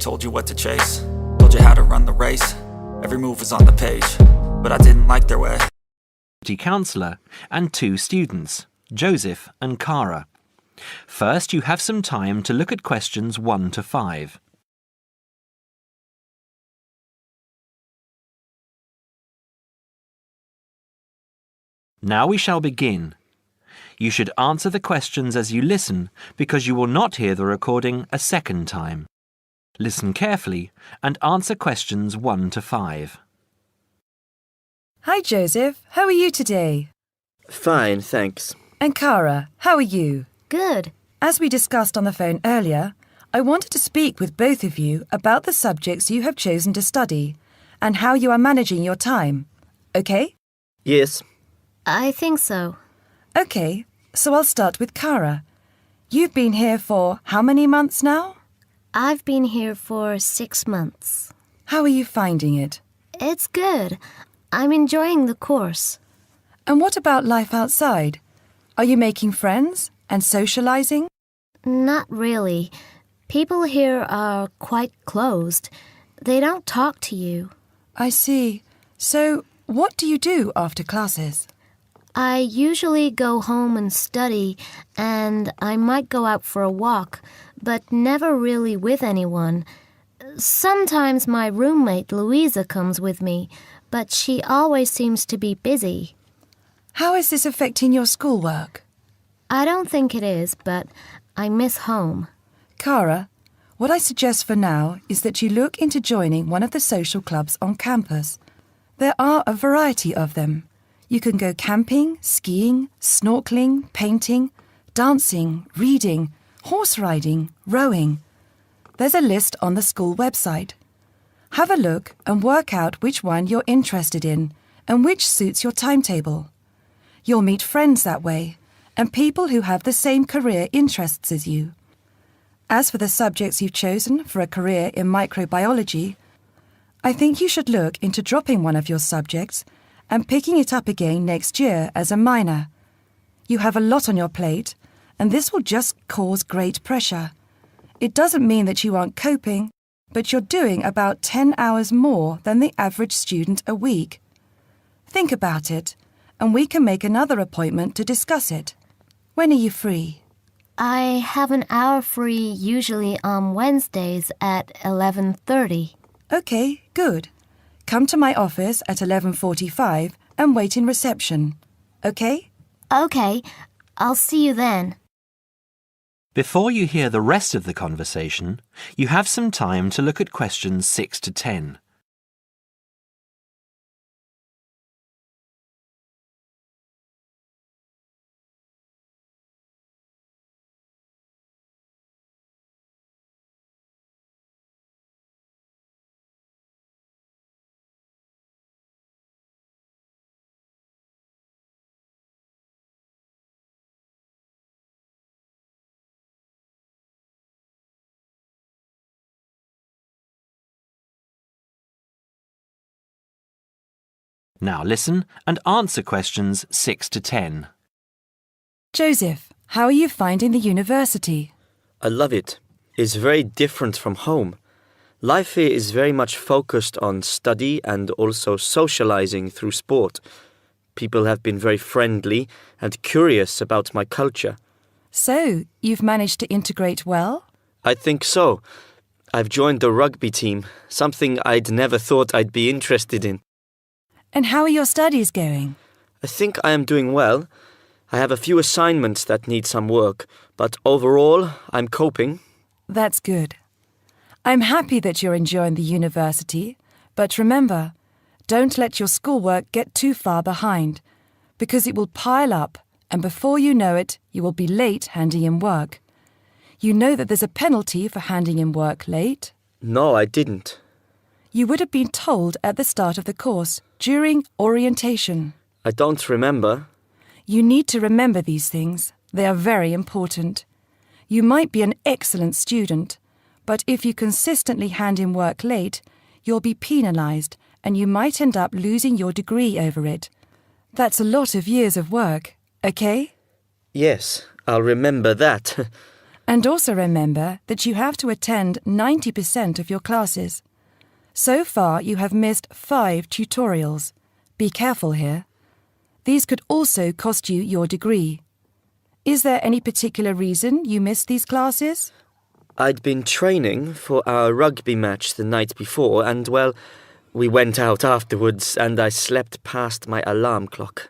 told you what to chase, told you how to run the race. Every move was on the page, but I didn't like their way. Counsellor and 2 students, Joseph and Cara. First, you have some time to look at questions 1 to 5. Now we shall begin. You should answer the questions as you listen because you will not hear the recording a second time. Listen carefully and answer questions 1 to 5. Hi Joseph, how are you today? Fine, thanks. And Cara, how are you? Good. As we discussed on the phone earlier, I wanted to speak with both of you about the subjects you have chosen to study and how you are managing your time. Okay? Yes. I think so. Okay, so I'll start with Cara. You've been here for how many months now? I've been here for 6 months. How are you finding it? It's good. I'm enjoying the course. And what about life outside? Are you making friends and socializing? Not really. People here are quite closed. They don't talk to you. I see. So, what do you do after classes? I usually go home and study, and I might go out for a walk, but never really with anyone. Sometimes my roommate Louisa comes with me, but she always seems to be busy. How is this affecting your schoolwork? I don't think it is, but I miss home. Cara, what I suggest for now is that you look into joining one of the social clubs on campus. There are a variety of them. You can go camping, skiing, snorkeling, painting, dancing, reading, horse riding, rowing. There's a list on the school website. Have a look and work out which one you're interested in and which suits your timetable. You'll meet friends that way and people who have the same career interests as you. As for the subjects you've chosen for a career in microbiology, I think you should look into dropping one of your subjects and picking it up again next year as a minor. You have a lot on your plate, and this will just cause great pressure. It doesn't mean that you aren't coping, but you're doing about 10 hours more than the average student a week. Think about it, and we can make another appointment to discuss it. When are you free? I have an hour free usually on Wednesdays at 11:30. Okay, good. Come to my office at 11:45 and wait in reception. Okay? Okay, I'll see you then. Before you hear the rest of the conversation, you have some time to look at questions 6 to 10. Now listen and answer questions 6 to 10. Joseph, how are you finding the university? I love it. It's very different from home. Life here is very much focused on study and also socializing through sport. People have been very friendly and curious about my culture. So, you've managed to integrate well? I think so. I've joined the rugby team, something I'd never thought I'd be interested in. And how are your studies going? I think I am doing well. I have a few assignments that need some work, but overall, I'm coping. That's good. I'm happy that you're enjoying the university, but remember, don't let your schoolwork get too far behind, because it will pile up, and before you know it, you will be late handing in work. You know that there's a penalty for handing in work late? No, I didn't. You would have been told at the start of the course, during orientation. I don't remember. You need to remember these things. They are very important. You might be an excellent student, but if you consistently hand in work late, you'll be penalised and you might end up losing your degree over it. That's a lot of years of work, okay? Yes, I'll remember that. And also remember that you have to attend 90% of your classes. So far, you have missed 5 tutorials. Be careful here. These could also cost you your degree. Is there any particular reason you missed these classes? I'd been training for our rugby match the night before and, well, we went out afterwards and I slept past my alarm clock.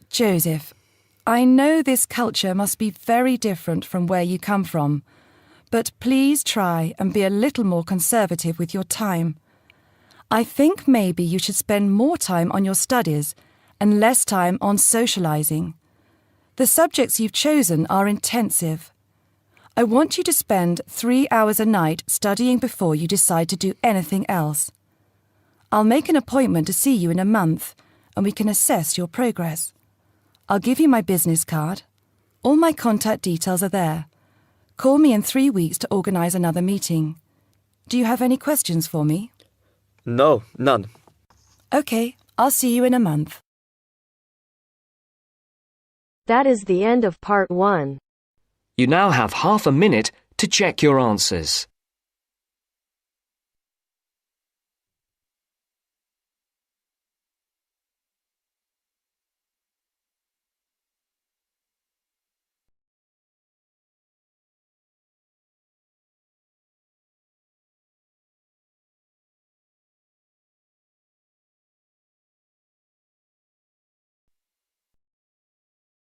Joseph, I know this culture must be very different from where you come from, but please try and be a little more conservative with your time. I think maybe you should spend more time on your studies and less time on socializing. The subjects you've chosen are intensive. I want you to spend 3 hours a night studying before you decide to do anything else. I'll make an appointment to see you in a month and we can assess your progress. I'll give you my business card. All my contact details are there. Call me in 3 weeks to organise another meeting. Do you have any questions for me? No, none. OK, I'll see you in a month. That is the end of part 1. You now have half a minute to check your answers.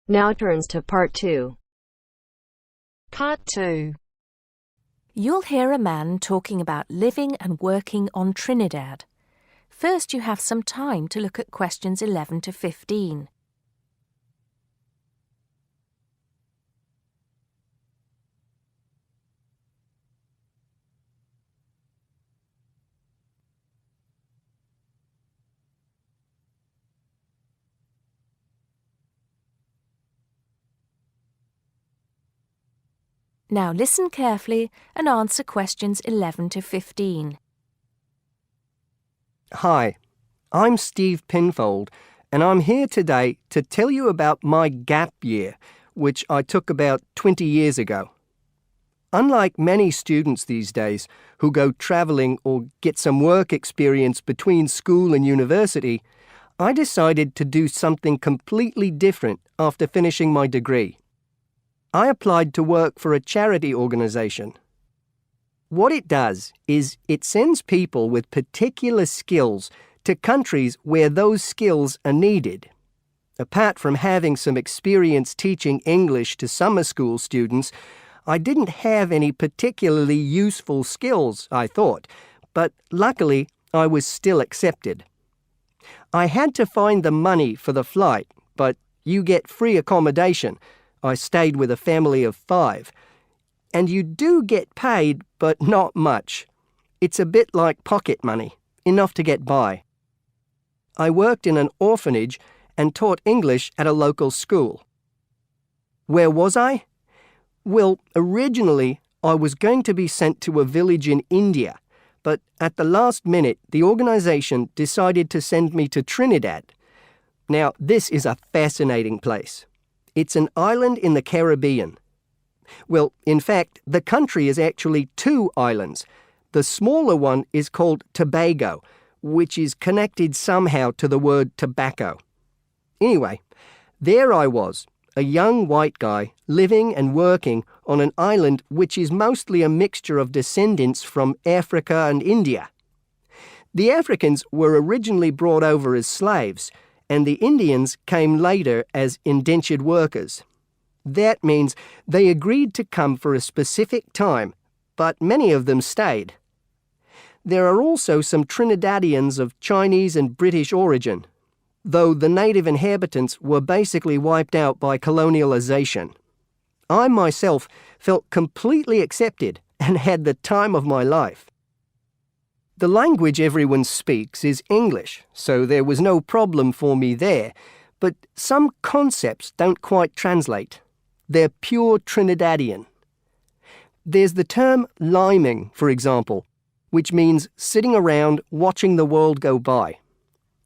Now turns to part 2. Part 2. You'll hear a man talking about living and working on Trinidad. First, you have some time to look at questions 11 to 15. Now listen carefully and answer questions 11 to 15. Hi, I'm Steve Pinfold, and I'm here today to tell you about my gap year, which I took about 20 years ago. Unlike many students these days who go travelling or get some work experience between school and university, I decided to do something completely different after finishing my degree. I applied to work for a charity organisation. What it does is it sends people with particular skills to countries where those skills are needed. Apart from having some experience teaching English to summer school students, I didn't have any particularly useful skills, I thought, but luckily I was still accepted. I had to find the money for the flight, but you get free accommodation. I stayed with a family of 5. And you do get paid, but not much. It's a bit like pocket money, enough to get by. I worked in an orphanage and taught English at a local school. Where was I? Well, originally I was going to be sent to a village in India, but at the last minute the organisation decided to send me to Trinidad. Now, this is a fascinating place. It's an island in the Caribbean. Well, in fact, the country is actually 2 islands. The smaller one is called Tobago, which is connected somehow to the word tobacco. Anyway, there I was, a young white guy living and working on an island which is mostly a mixture of descendants from Africa and India. The Africans were originally brought over as slaves, and the Indians came later as indentured workers. That means they agreed to come for a specific time, but many of them stayed. There are also some Trinidadians of Chinese and British origin, though the native inhabitants were basically wiped out by colonialization. I myself felt completely accepted and had the time of my life. The language everyone speaks is English, so there was no problem for me there, but some concepts don't quite translate. They're pure Trinidadian. There's the term liming, for example, which means sitting around watching the world go by.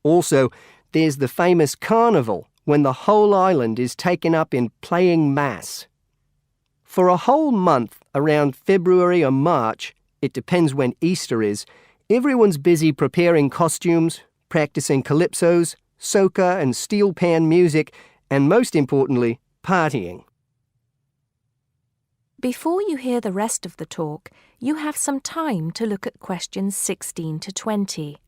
Also, there's the famous carnival, when the whole island is taken up in playing mass. For a whole month, around February or March, it depends when Easter is, everyone's busy preparing costumes, practicing calypsos, soca and steel pan music, and most importantly, partying. Before you hear the rest of the talk, you have some time to look at questions 16 to 20.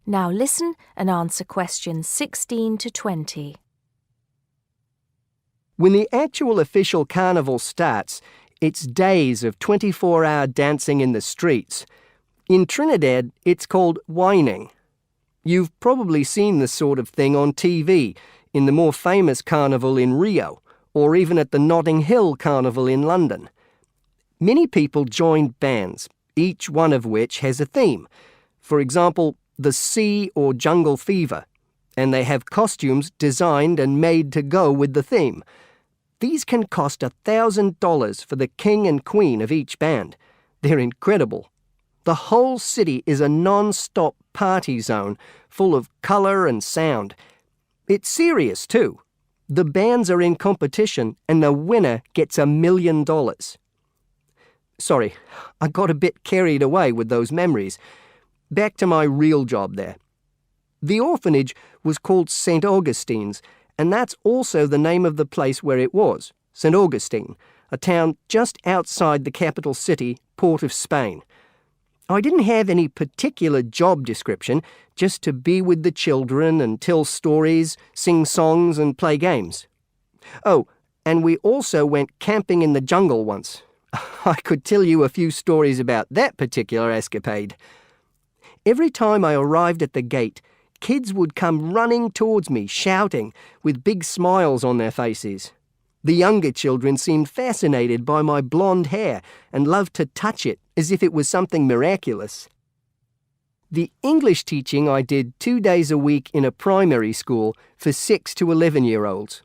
Now listen and answer questions 16 to 20. When the actual official carnival starts, it's days of 24-hour dancing in the streets. In Trinidad, it's called whining. You've probably seen this sort of thing on TV, in the more famous carnival in Rio, or even at the Notting Hill Carnival in London. Many people join bands, each one of which has a theme. For example, the Sea or Jungle Fever, and they have costumes designed and made to go with the theme. These can cost $1,000 for the king and queen of each band. They're incredible. The whole city is a non-stop party zone, full of colour and sound. It's serious too. The bands are in competition and the winner gets $1 million. Sorry, I got a bit carried away with those memories. Back to my real job there. The orphanage was called St. Augustine's, and that's also the name of the place where it was, St. Augustine, a town just outside the capital city, Port of Spain. I didn't have any particular job description, just to be with the children and tell stories, sing songs and play games. Oh, and we also went camping in the jungle once. I could tell you a few stories about that particular escapade. Every time I arrived at the gate, kids would come running towards me, shouting, with big smiles on their faces. The younger children seemed fascinated by my blonde hair and loved to touch it as if it was something miraculous. The English teaching I did 2 days a week in a primary school for 6 to 11-year-olds.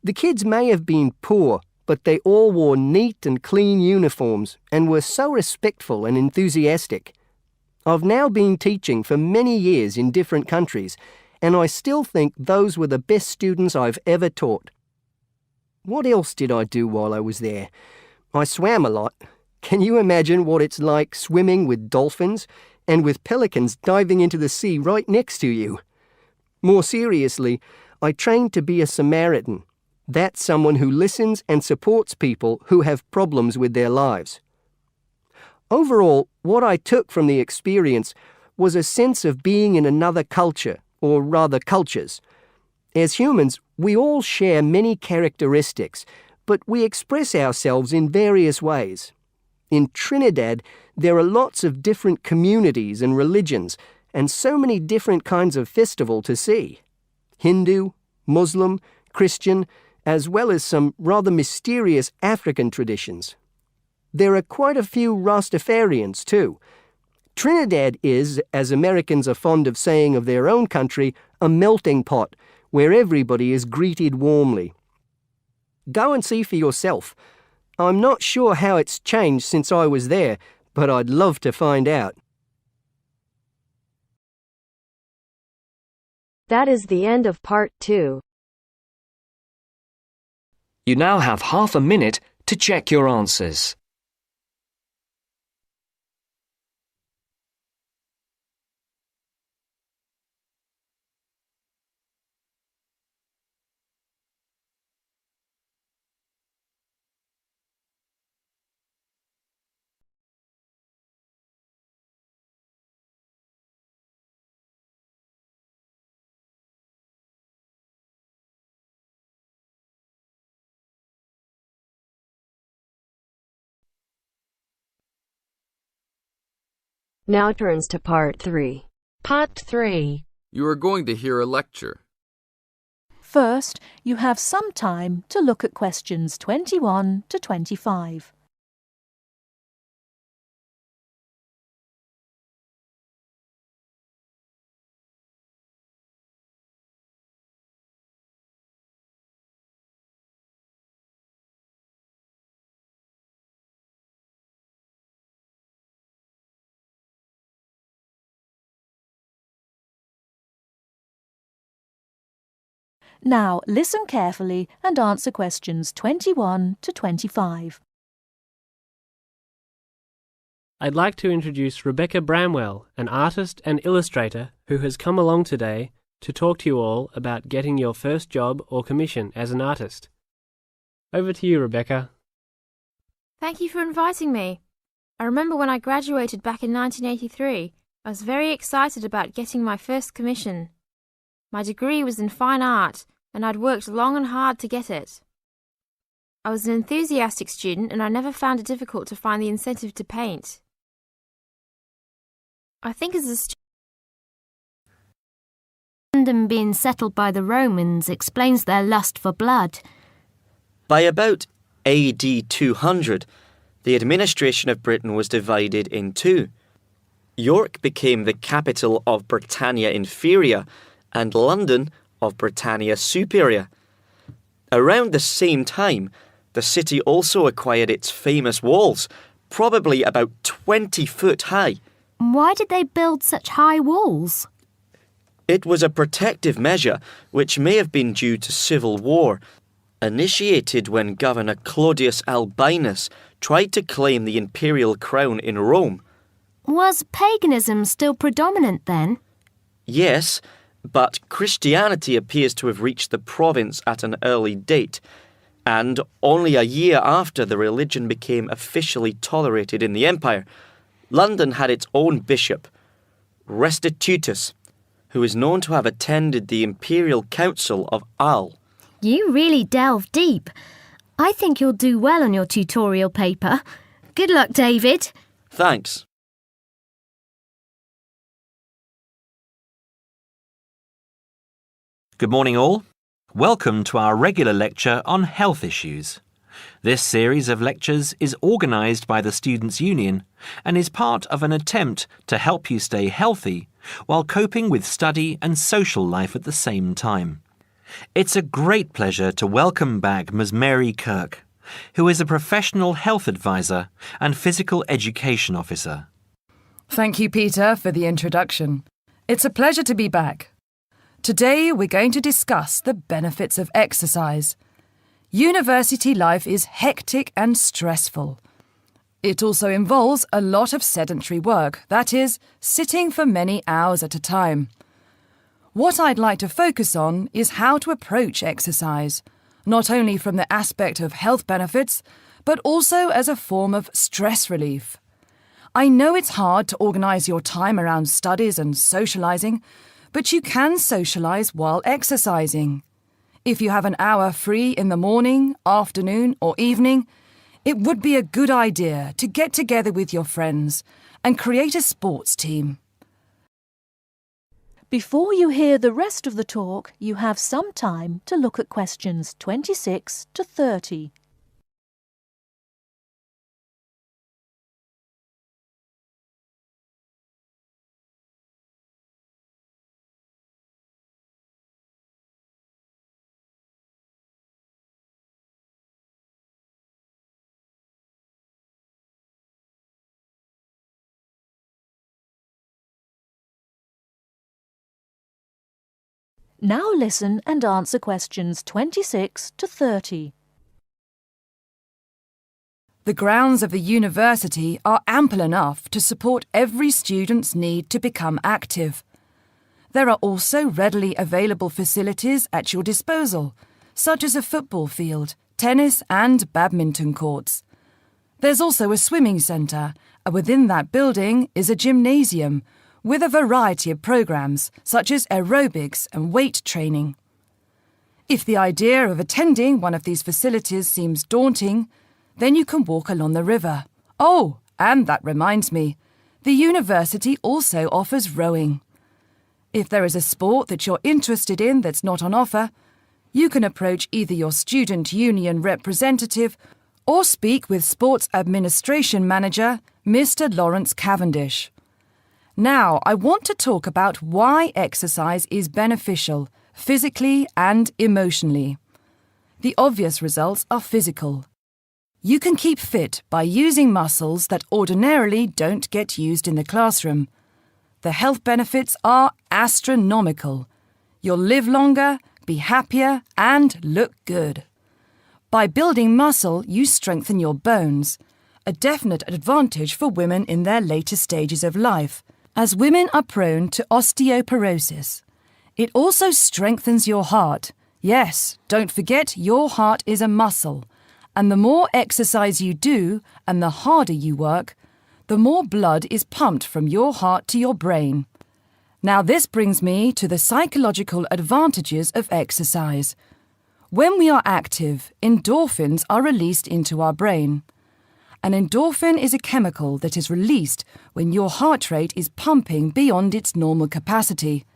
The kids may have been poor, but they all wore neat and clean uniforms and were so respectful and enthusiastic. I've now been teaching for many years in different countries, and I still think those were the best students I've ever taught. What else did I do while I was there? I swam a lot. Can you imagine what it's like swimming with dolphins and with pelicans diving into the sea right next to you? More seriously, I trained to be a Samaritan. That's someone who listens and supports people who have problems with their lives. Overall, what I took from the experience was a sense of being in another culture, or rather cultures. As humans, we all share many characteristics, but we express ourselves in various ways. In Trinidad, there are lots of different communities and religions, and so many different kinds of festival to see. Hindu, Muslim, Christian, as well as some rather mysterious African traditions. There are quite a few Rastafarians too. Trinidad is, as Americans are fond of saying of their own country, a melting pot where everybody is greeted warmly. Go and see for yourself. I'm not sure how it's changed since I was there, but I'd love to find out. That is the end of part 2. You now have half a minute to check your answers. Now turns to part 3. Part 3. You are going to hear a lecture. First, you have some time to look at questions 21 to 25. Now listen carefully and answer questions 21 to 25. I'd like to introduce Rebecca Bramwell, an artist and illustrator who has come along today to talk to you all about getting your first job or commission as an artist. Over to you, Rebecca. Thank you for inviting me. I remember when I graduated back in 1983, I was very excited about getting my first commission. My degree was in fine art, and I'd worked long and hard to get it. I was an enthusiastic student, and I never found it difficult to find the incentive to paint. I think as a student, London being settled by the Romans explains their lust for blood. By about AD 200, the administration of Britain was divided in two. York became the capital of Britannia Inferior and London of Britannia Superior. Around the same time, the city also acquired its famous walls, probably about 20 foot high. Why did they build such high walls? It was a protective measure which may have been due to civil war, initiated when Governor Claudius Albinus tried to claim the imperial crown in Rome. Was paganism still predominant then? Yes, but Christianity appears to have reached the province at an early date, and only a year after the religion became officially tolerated in the empire. London had its own bishop, Restitutus, who is known to have attended the Imperial Council of Arles. You really delve deep. I think you'll do well on your tutorial paper. Good luck, David. Thanks. Good morning all. Welcome to our regular lecture on health issues. This series of lectures is organised by the Students' Union and is part of an attempt to help you stay healthy while coping with study and social life at the same time. It's a great pleasure to welcome back Ms. Mary Kirk, who is a professional health advisor and physical education officer. Thank you, Peter, for the introduction. It's a pleasure to be back. Today we're going to discuss the benefits of exercise. University life is hectic and stressful. It also involves a lot of sedentary work, that is, sitting for many hours at a time. What I'd like to focus on is how to approach exercise, not only from the aspect of health benefits, but also as a form of stress relief. I know it's hard to organise your time around studies and socialising, but you can socialise while exercising. If you have an hour free in the morning, afternoon or evening, it would be a good idea to get together with your friends and create a sports team. Before you hear the rest of the talk, you have some time to look at questions 26 to 30. Now listen and answer questions 26 to 30. The grounds of the university are ample enough to support every student's need to become active. There are also readily available facilities at your disposal, such as a football field, tennis and badminton courts. There's also a swimming centre, and within that building is a gymnasium with a variety of programs such as aerobics and weight training. If the idea of attending one of these facilities seems daunting, then you can walk along the river. Oh, and that reminds me, the university also offers rowing. If there is a sport that you're interested in that's not on offer, you can approach either your student union representative or speak with Sports Administration Manager, Mr. Lawrence Cavendish. Now, I want to talk about why exercise is beneficial, physically and emotionally. The obvious results are physical. You can keep fit by using muscles that ordinarily don't get used in the classroom. The health benefits are astronomical. You'll live longer, be happier, and look good. By building muscle, you strengthen your bones, a definite advantage for women in their later stages of life, as women are prone to osteoporosis. It also strengthens your heart. Yes, don't forget your heart is a muscle, and the more exercise you do and the harder you work, the more blood is pumped from your heart to your brain. Now this brings me to the psychological advantages of exercise. When we are active, endorphins are released into our brain. An endorphin is a chemical that is released when your heart rate is pumping beyond its normal capacity.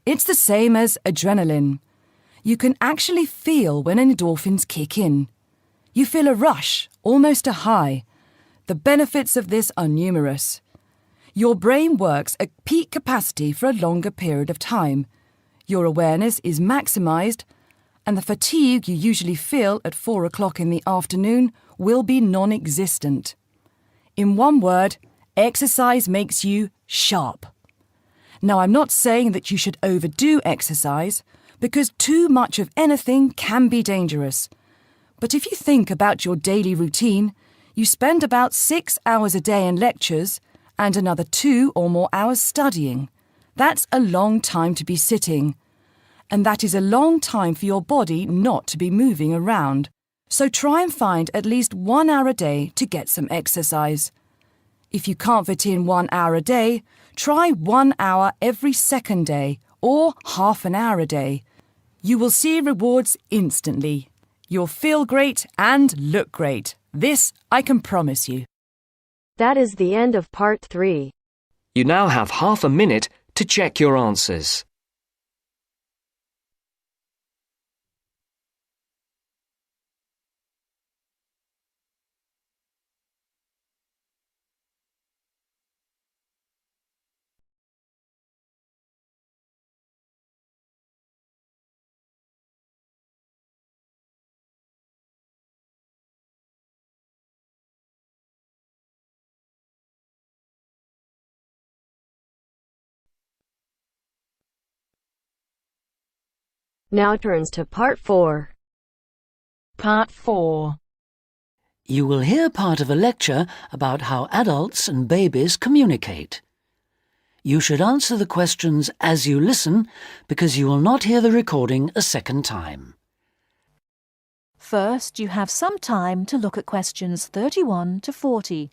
It's the same as adrenaline. You can actually feel when endorphins kick in. You feel a rush, almost a high. The benefits of this are numerous. Your brain works at peak capacity for a longer period of time. Your awareness is maximised, and the fatigue you usually feel at 4 o'clock in the afternoon will be non-existent. In one word, exercise makes you sharp. Now, I'm not saying that you should overdo exercise, because too much of anything can be dangerous. But if you think about your daily routine, you spend about 6 hours a day in lectures and another 2 or more hours studying. That's a long time to be sitting. And that is a long time for your body not to be moving around. So try and find at least 1 hour a day to get some exercise. If you can't fit in 1 hour a day, try 1 hour every second day or half an hour a day. You will see rewards instantly. You'll feel great and look great. This I can promise you. That is the end of part 3. You now have half a minute to check your answers. Now turns to part 4. Part 4. You will hear part of a lecture about how adults and babies communicate. You should answer the questions as you listen because you will not hear the recording a second time. First, you have some time to look at questions 31 to 40.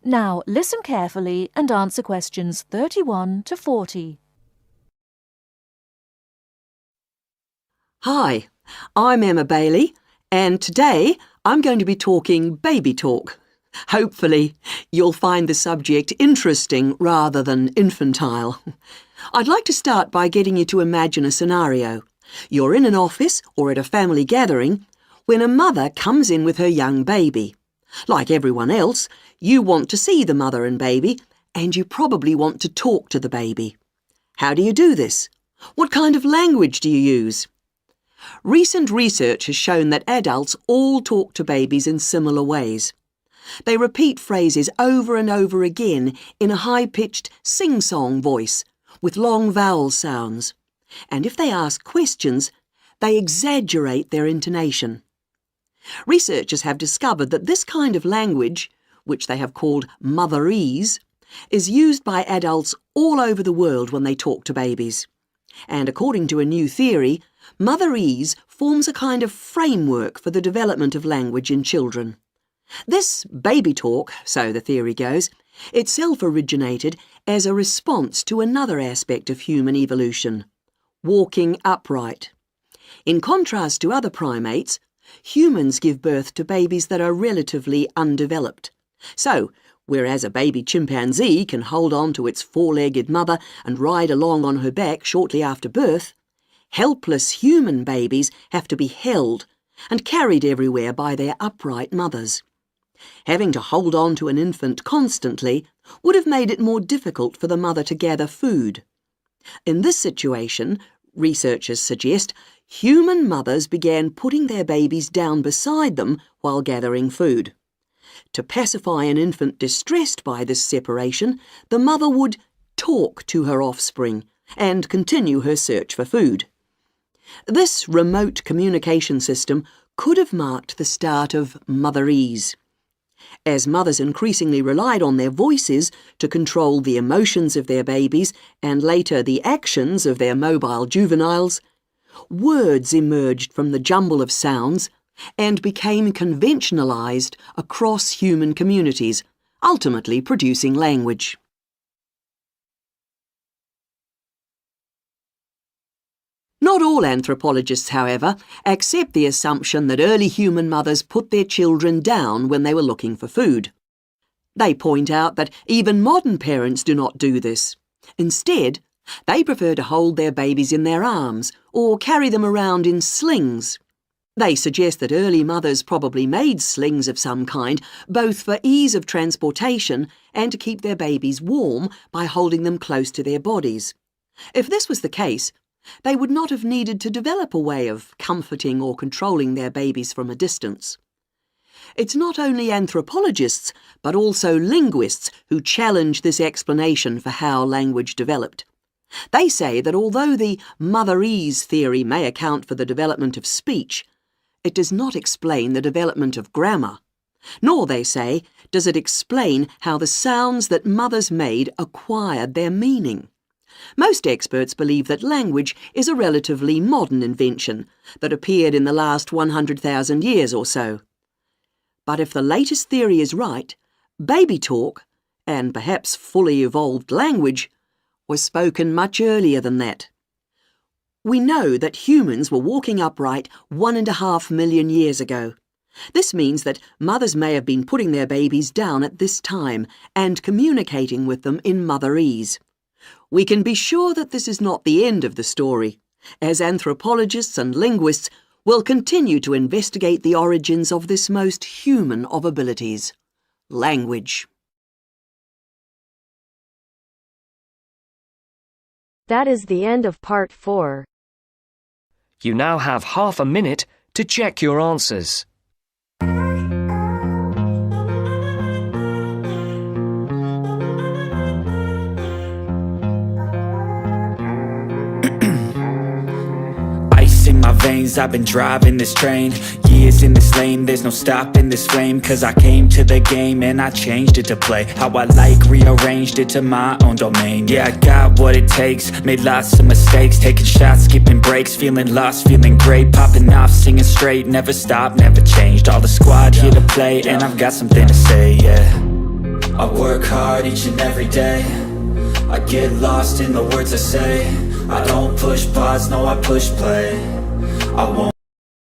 Now listen carefully and answer questions 31 to 40. Hi, I'm Emma Bailey, and today I'm going to be talking baby talk. Hopefully, you'll find the subject interesting rather than infantile. I'd like to start by getting you to imagine a scenario. You're in an office or at a family gathering when a mother comes in with her young baby. Like everyone else, you want to see the mother and baby, and you probably want to talk to the baby. How do you do this? What kind of language do you use? Recent research has shown that adults all talk to babies in similar ways. They repeat phrases over and over again in a high-pitched sing-song voice with long vowel sounds. And if they ask questions, they exaggerate their intonation. Researchers have discovered that this kind of language, which they have called motherese, is used by adults all over the world when they talk to babies. And according to a new theory, motherese forms a kind of framework for the development of language in children. This baby talk, so the theory goes, itself originated as a response to another aspect of human evolution, walking upright. In contrast to other primates, humans give birth to babies that are relatively undeveloped. So, Whereas a baby chimpanzee can hold on to its four-legged mother and ride along on her back shortly after birth, helpless human babies have to be held and carried everywhere by their upright mothers. Having to hold on to an infant constantly would have made it more difficult for the mother to gather food. In this situation, researchers suggest, human mothers began putting their babies down beside them while gathering food. To pacify an infant distressed by this separation, the mother would talk to her offspring and continue her search for food. This remote communication system could have marked the start of motherese. As mothers increasingly relied on their voices to control the emotions of their babies and later the actions of their mobile juveniles, words emerged from the jumble of sounds and became conventionalized across human communities, ultimately producing language. Not all anthropologists, however, accept the assumption that early human mothers put their children down when they were looking for food. They point out that even modern parents do not do this. Instead, they prefer to hold their babies in their arms or carry them around in slings. They suggest that early mothers probably made slings of some kind, both for ease of transportation and to keep their babies warm by holding them close to their bodies. If this was the case, they would not have needed to develop a way of comforting or controlling their babies from a distance. It's not only anthropologists, but also linguists who challenge this explanation for how language developed. They say that although the motherese theory may account for the development of speech, it does not explain the development of grammar. Nor, they say, does it explain how the sounds that mothers made acquired their meaning. Most experts believe that language is a relatively modern invention that appeared in the last 100,000 years or so. But if the latest theory is right, baby talk, and perhaps fully evolved language, was spoken much earlier than that. We know that humans were walking upright 1.5 million years ago. This means that mothers may have been putting their babies down at this time and communicating with them in motherese. We can be sure that this is not the end of the story, as anthropologists and linguists will continue to investigate the origins of this most human of abilities, language. That is the end of part 4. You now have half a minute to check your answers. In my veins, I've been driving this train. Years in this lane, there's no stopping this flame. Cause I came to the game and I changed it to play how I like, rearranged it to my own domain. Yeah, I got what it takes, made lots of mistakes, taking shots, skipping breaks, feeling lost, feeling great, popping off, singing straight, never stopped, never changed. All the squad here to play and I've got something to say, yeah. I work hard each and every day, I get lost in the words I say. I don't push pause, no I push play. I won't